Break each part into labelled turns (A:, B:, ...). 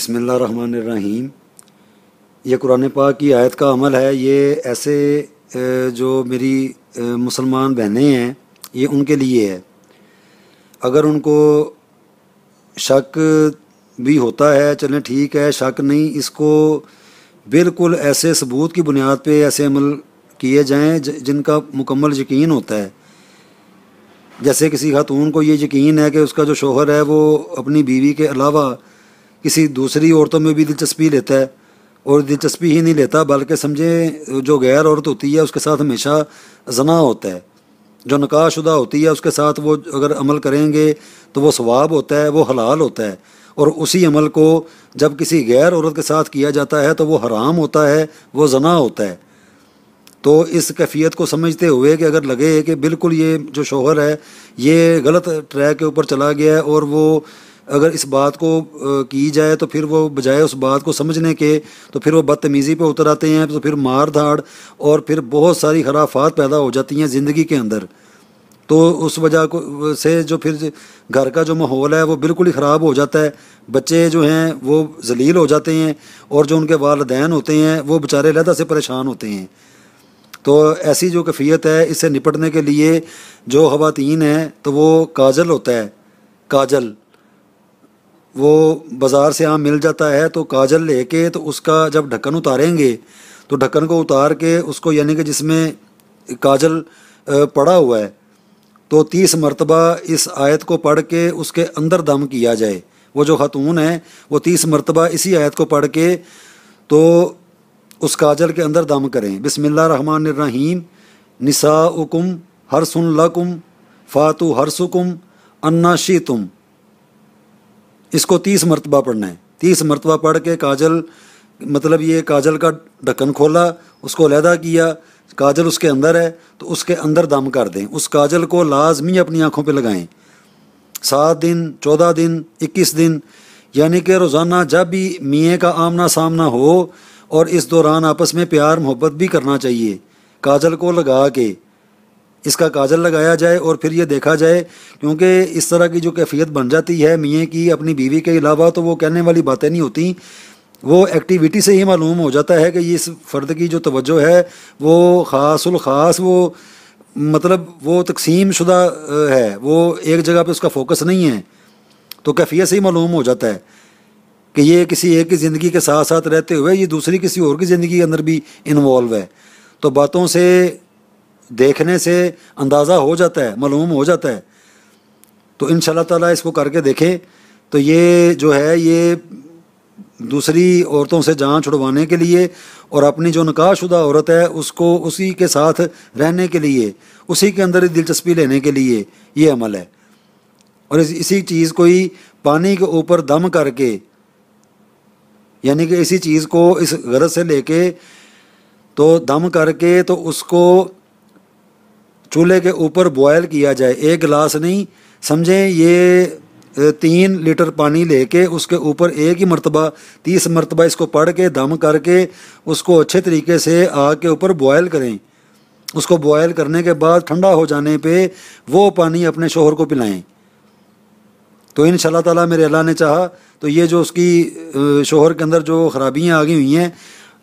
A: بسم اللہ الرحمن الرحیم۔ یہ قرآن پاک کی آیت کا عمل ہے۔ یہ ایسے جو میری مسلمان بہنیں ہیں یہ ان کے لیے ہے۔ اگر ان کو شک بھی ہوتا ہے چلیں ٹھیک ہے، شک نہیں، اس کو بالکل ایسے ثبوت کی بنیاد پہ ایسے عمل کیے جائیں جن کا مکمل یقین ہوتا ہے۔ جیسے کسی خاتون کو یہ یقین ہے کہ اس کا جو شوہر ہے وہ اپنی بیوی کے علاوہ کسی دوسری عورتوں میں بھی دلچسپی لیتا ہے، اور دلچسپی ہی نہیں لیتا بلکہ سمجھیں جو غیر عورت ہوتی ہے اس کے ساتھ ہمیشہ زنا ہوتا ہے، جو نکاح شدہ ہوتی ہے اس کے ساتھ وہ اگر عمل کریں گے تو وہ ثواب ہوتا ہے، وہ حلال ہوتا ہے، اور اسی عمل کو جب کسی غیر عورت کے ساتھ کیا جاتا ہے تو وہ حرام ہوتا ہے، وہ زنا ہوتا ہے۔ تو اس کیفیت کو سمجھتے ہوئے کہ اگر لگے کہ بالکل یہ جو شوہر ہے یہ غلط ٹریک کے اوپر چلا گیا ہے، اور وہ اگر اس بات کو کی جائے تو پھر وہ بجائے اس بات کو سمجھنے کے تو پھر وہ بدتمیزی پہ اتر آتے ہیں، تو پھر مار دھاڑ اور پھر بہت ساری خرافات پیدا ہو جاتی ہیں زندگی کے اندر۔ تو اس وجہ سے جو پھر گھر کا جو ماحول ہے وہ بالکل ہی خراب ہو جاتا ہے، بچے جو ہیں وہ ذلیل ہو جاتے ہیں، اور جو ان کے والدین ہوتے ہیں وہ بیچارے علیحدہ سے پریشان ہوتے ہیں۔ تو ایسی جو کیفیت ہے اس سے نپٹنے کے لیے جو خواتین ہیں تو وہ کاجل ہوتا ہے، کاجل وہ بازار سے عام مل جاتا ہے، تو کاجل لے کے تو اس کا جب ڈھکن اتاریں گے تو ڈھکن کو اتار کے اس کو یعنی کہ جس میں کاجل پڑا ہوا ہے تو 30 مرتبہ اس آیت کو پڑھ کے اس کے اندر دم کیا جائے۔ وہ جو خاتون ہیں وہ 30 مرتبہ اسی آیت کو پڑھ کے تو اس کاجل کے اندر دم کریں۔ بسم اللہ الرحمن الرحیم، نساؤکم حرث لکم فاتوا حرثکم انا شئتم، اس کو 30 مرتبہ پڑھنا ہے۔ 30 مرتبہ پڑھ کے کاجل مطلب یہ کاجل کا ڈھکن کھولا، اس کو علیحدہ کیا، کاجل اس کے اندر ہے تو اس کے اندر دم کر دیں۔ اس کاجل کو لازمی اپنی آنکھوں پہ لگائیں 7 دن 14 دن 21 دن، یعنی کہ روزانہ جب بھی میاں کا آمنا سامنا ہو، اور اس دوران آپس میں پیار محبت بھی کرنا چاہیے، کاجل کو لگا کے اس کا کاجل لگایا جائے، اور پھر یہ دیکھا جائے، کیونکہ اس طرح کی جو کیفیت بن جاتی ہے میاں کی اپنی بیوی کے علاوہ تو وہ کہنے والی باتیں نہیں ہوتی، وہ ایکٹیویٹی سے ہی معلوم ہو جاتا ہے کہ یہ اس فرد کی جو توجہ ہے وہ خاص الخاص وہ مطلب وہ تقسیم شدہ ہے، وہ ایک جگہ پہ اس کا فوکس نہیں ہے۔ تو کیفیت سے ہی معلوم ہو جاتا ہے کہ یہ کسی ایک کی زندگی کے ساتھ ساتھ رہتے ہوئے یہ دوسری کسی اور کی زندگی کے اندر بھی انوالو ہے۔ تو باتوں سے دیکھنے سے اندازہ ہو جاتا ہے، معلوم ہو جاتا ہے۔ تو ان شاء اللہ تعالیٰ اس کو کر کے دیکھیں تو یہ جو ہے یہ دوسری عورتوں سے جان چھڑوانے کے لیے اور اپنی جو نکاح شدہ عورت ہے اس کو اسی کے ساتھ رہنے کے لیے، اسی کے اندر دلچسپی لینے کے لیے یہ عمل ہے۔ اور اسی چیز کو ہی پانی کے اوپر دم کر کے، یعنی کہ اسی چیز کو اس غرض سے لے کے تو دم کر کے تو اس کو چولہے کے اوپر بوائل کیا جائے، 1 گلاس نہیں، سمجھیں یہ 3 لیٹر پانی لے کے اس کے اوپر ایک ہی مرتبہ 30 مرتبہ اس کو پڑھ کے دم کر کے اس کو اچھے طریقے سے آگ کے اوپر بوائل کریں۔ اس کو بوائل کرنے کے بعد ٹھنڈا ہو جانے پہ وہ پانی اپنے شوہر کو پلائیں۔ تو ان شاء اللہ تعالیٰ میرے اللہ نے چاہا تو یہ جو اس کی شوہر کے اندر جو خرابیاں آ گئی ہوئی ہیں،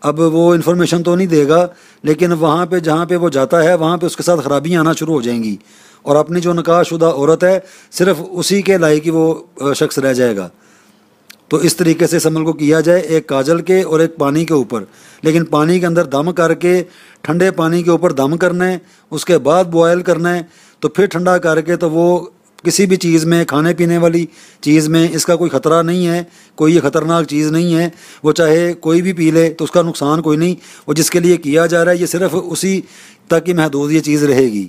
A: اب وہ انفارمیشن تو نہیں دے گا، لیکن وہاں پہ جہاں پہ وہ جاتا ہے وہاں پہ اس کے ساتھ خرابیاں آنا شروع ہو جائیں گی، اور اپنی جو نکاح شدہ عورت ہے صرف اسی کے لائق ہی وہ شخص رہ جائے گا۔ تو اس طریقے سے اس عمل کو کیا جائے، ایک کاجل کے اور ایک پانی کے اوپر، لیکن پانی کے اندر دم کر کے ٹھنڈے پانی کے اوپر دم کرنا ہے، اس کے بعد بوائل کرنا ہے، تو پھر ٹھنڈا کر کے تو وہ کسی بھی چیز میں کھانے پینے والی چیز میں اس کا کوئی خطرہ نہیں ہے، کوئی یہ خطرناک چیز نہیں ہے، وہ چاہے کوئی بھی پی لے تو اس کا نقصان کوئی نہیں، وہ جس کے لیے کیا جا رہا ہے یہ صرف اسی تک ہی محدود یہ چیز رہے گی۔